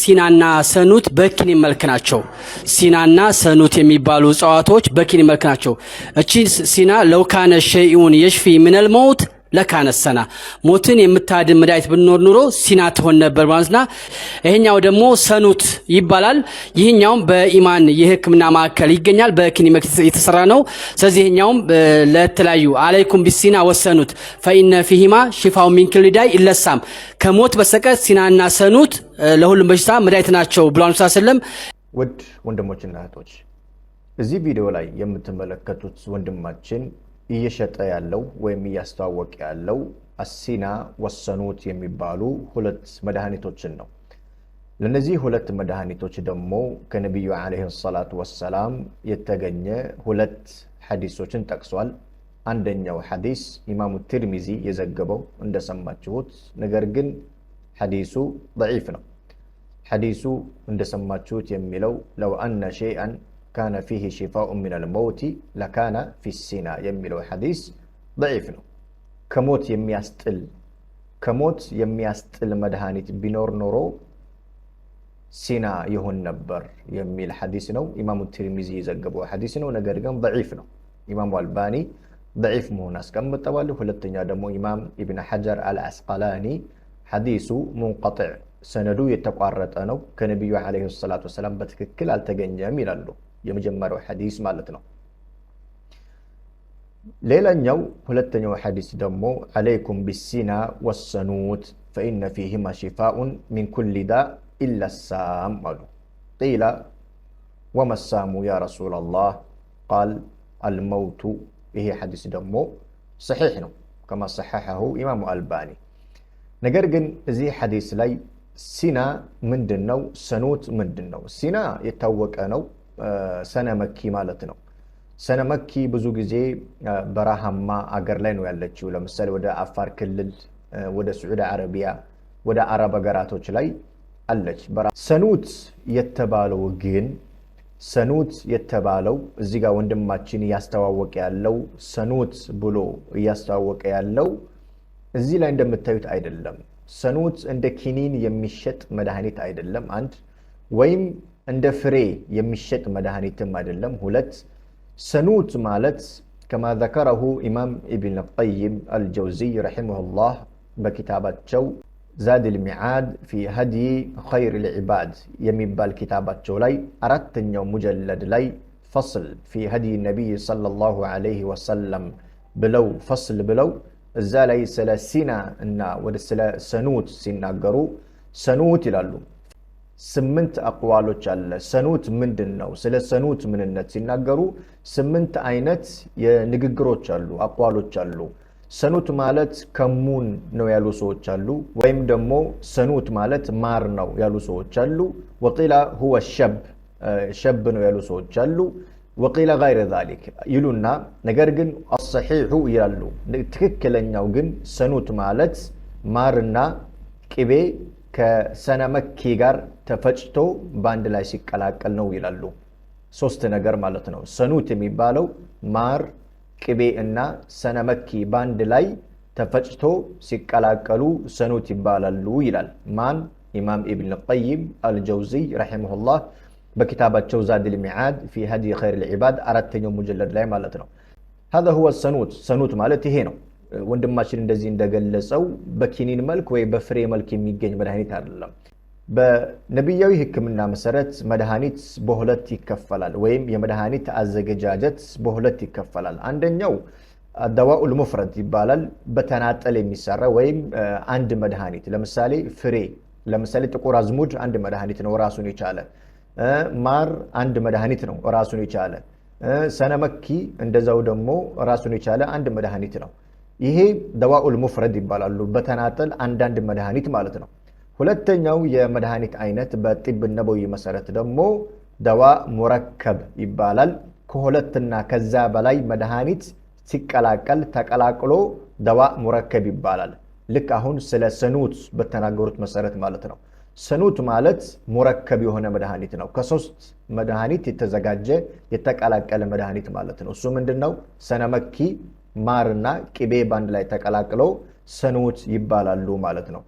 ሲናና ሰኑት በኪኒ መልክ ናቸው። ሲናና ሰኑት የሚባሉ እጽዋቶች በኪኒ መልክ ናቸው። እቺ ሲና ለውካነ ሸይኡን የሽፊ ሚነል መውት ለካነ ሰና ሞትን የምታድን መድኃኒት ብንኖር ኑሮ ሲና ትሆን ነበር ማለትና ይሄኛው ደግሞ ሰኑት ይባላል። ይሄኛውም በኢማን የሕክምና ማዕከል ይገኛል። በኪኒ መልክ የተሰራ ነው። ስለዚህ ይሄኛውም ለተለያዩ አለይኩም ቢሲና ወሰኑት ፈኢነ ፊሂማ ሽፋው ሚን ኩሊ ዳይ ኢለሳም ከሞት በስተቀር ሲናና ሰኑት ለሁሉም በሽታ መድኃኒት ናቸው ብሏል ሰለም። ውድ ወንድሞችና እህቶች እዚህ ቪዲዮ ላይ የምትመለከቱት ወንድማችን እየሸጠ ያለው ወይም እያስተዋወቀ ያለው አሲና ወሰኑት የሚባሉ ሁለት መድኃኒቶችን ነው። ለነዚህ ሁለት መድኃኒቶች ደግሞ ከነብዩ አለይሂ ሰላቱ ወሰላም የተገኘ ሁለት ሐዲሶችን ጠቅሷል። አንደኛው ሐዲስ ኢማሙ ትርሚዚ የዘገበው እንደሰማችሁት፣ ነገር ግን ሐዲሱ ضعيف ነው። ሐዲሱ እንደሰማችሁት የሚለው ለው አነ ሸይአን كان فيه شفاء من الموت لكان في السينا يميلو حديث ضعيف ነው። ከሞት የሚያስጥል መድኃኒት ቢኖር ኖሮ ሲና ይሆን ነበር የሚል ሐዲስ ነው። ኢማሙ ትርሚዚ የዘገበው ሐዲስ ነው፣ ነገር ግን ضعيف ነው። ኢማሙ አልባኒ ضعيف መሆኑን አስቀምጠዋል። ሁለተኛ ደግሞ ኢማም ኢብኑ ሐጀር አልአስቀላኒ ሐዲሱ ሙንቀጢዕ ሰነዱ የተቋረጠ ነው፣ ከነብዩ አለይሂ ሰላቱ ወሰላም በትክክል አልተገኘም ይላሉ። የመጀመሪያው ሐዲስ ማለት ነው። ሌላኛው ሁለተኛው ሐዲስ ደግሞ አለይኩም ቢሲና ወሰኑት فإن فيهما شفاء من كل داء إلا السام قيل وما السام يا رسول الله قال الموت. ይሄ ሐዲስ ደግሞ صحيح ነው كما صححه إمام الباني። ነገር ግን እዚህ ሐዲስ ላይ ሲና ምንድነው? ሰኑት ምንድነው? ሲና የታወቀ ነው። ሰነ መኪ ማለት ነው። ሰነ መኪ ብዙ ጊዜ በረሃማ አገር ላይ ነው ያለችው። ለምሳሌ ወደ አፋር ክልል፣ ወደ ሳዑዲ አረቢያ፣ ወደ አረብ ሀገራቶች ላይ አለች። ሰኑት የተባለው ግን ሰኑት የተባለው እዚህ ጋር ወንድማችን እያስተዋወቀ ያለው ሰኑት ብሎ እያስተዋወቀ ያለው እዚህ ላይ እንደምታዩት አይደለም። ሰኑት እንደ ኪኒን የሚሸጥ መድኃኒት አይደለም። አንድ ወይም እንደ ፍሬ የሚሸጥ መድኃኒትም አይደለም። ሁለት ሰኑት ማለት ከማ ذكره ኢማም ኢብኑ ቀይም አልጀውዚይ ረሂመሁላህ በኪታባቸው ዛድ አልሚዓድ ፊ ሀዲ ኸይር አልዒባድ የሚባል ኪታባቸው ላይ አራተኛው ሙጀለድ ላይ ፈስል ፊ ሀዲ ነቢይ ሰለላሁ ዐለይሂ ወሰለም ብለው ፈስል ብለው እዛ ላይ ስለ ሲና እና ወደ ስለ ሰኑት ሲናገሩ ሰኑት ይላሉ። 8 አቅዋሎች አለ። ሰኑት ምንድነው? ስለ ሰኑት ምንነት ሲናገሩ 8 አይነት የንግግሮች አሉ፣ አቅዋሎች አሉ። ሰኑት ማለት ከሙን ነው ያሉ ሰዎች አሉ፣ ወይም ደግሞ ሰኑት ማለት ማር ነው ያሉ ሰዎች አሉ። ወቂላ ሁወ ሸብ ነው ያሉ ሰዎች አሉ። ወቂላ غير ذلك ይሉና ነገር ግን الصحيح ይላሉ። ትክክለኛው ግን ሰኑት ማለት ማርና ቅቤ ከሰነ መኪ ጋር ተፈጭቶ ባንድ ላይ ሲቀላቀል ነው ይላሉ። ሶስት ነገር ማለት ነው። ሰኑት የሚባለው ማር፣ ቅቤ እና ሰነ መኪ ባንድ ላይ ተፈጭቶ ሲቀላቀሉ ሰኑት ይባላሉ ይላል ማን ኢማም ኢብኑ ቀይም አልጀውዚይ ረሂመሁላህ በኪታባቸው ዛድ አልሚዓድ ፊ ሀዲ ኸይር አልዒባድ አራተኛው ሙጀለድ ላይ ማለት ነው። هذا هو السنوت። ሰኑት ማለት ይሄ ነው። ወንድማችን እንደዚህ እንደገለጸው በኪኒን መልክ ወይ በፍሬ መልክ የሚገኝ መድኃኒት አይደለም። በነብያዊ ሕክምና መሰረት መድኃኒት በሁለት ይከፈላል፣ ወይም የመድኃኒት አዘገጃጀት በሁለት ይከፈላል። አንደኛው አደዋኡል ሙፍረድ ይባላል፣ በተናጠል የሚሰራ ወይም አንድ መድኃኒት ለምሳሌ ፍሬ፣ ለምሳሌ ጥቁር አዝሙድ አንድ መድኃኒት ነው ራሱን የቻለ። ማር አንድ መድኃኒት ነው ራሱን የቻለ። ሰነ መኪ እንደዛው ደግሞ ራሱን የቻለ አንድ መድኃኒት ነው። ይሄ ደዋኡል ሙፍረድ ይባላሉ፣ በተናጠል አንዳንድ መድኃኒት ማለት ነው። ሁለተኛው የመድኃኒት አይነት በጢብ ነበዊ መሰረት ደግሞ ደዋ ሙረከብ ይባላል። ከሁለትና ከዛ በላይ መድኃኒት ሲቀላቀል ተቀላቅሎ ደዋ ሙረከብ ይባላል። ልክ አሁን ስለ ሰኑት በተናገሩት መሰረት ማለት ነው። ሰኑት ማለት ሙረከብ የሆነ መድኃኒት ነው። ከሶስት መድኃኒት የተዘጋጀ የተቀላቀለ መድኃኒት ማለት ነው። እሱ ምንድነው? ሰነ መኪ ማርና ቅቤ ባንድ ላይ ተቀላቅለው ሰኑት ይባላሉ ማለት ነው።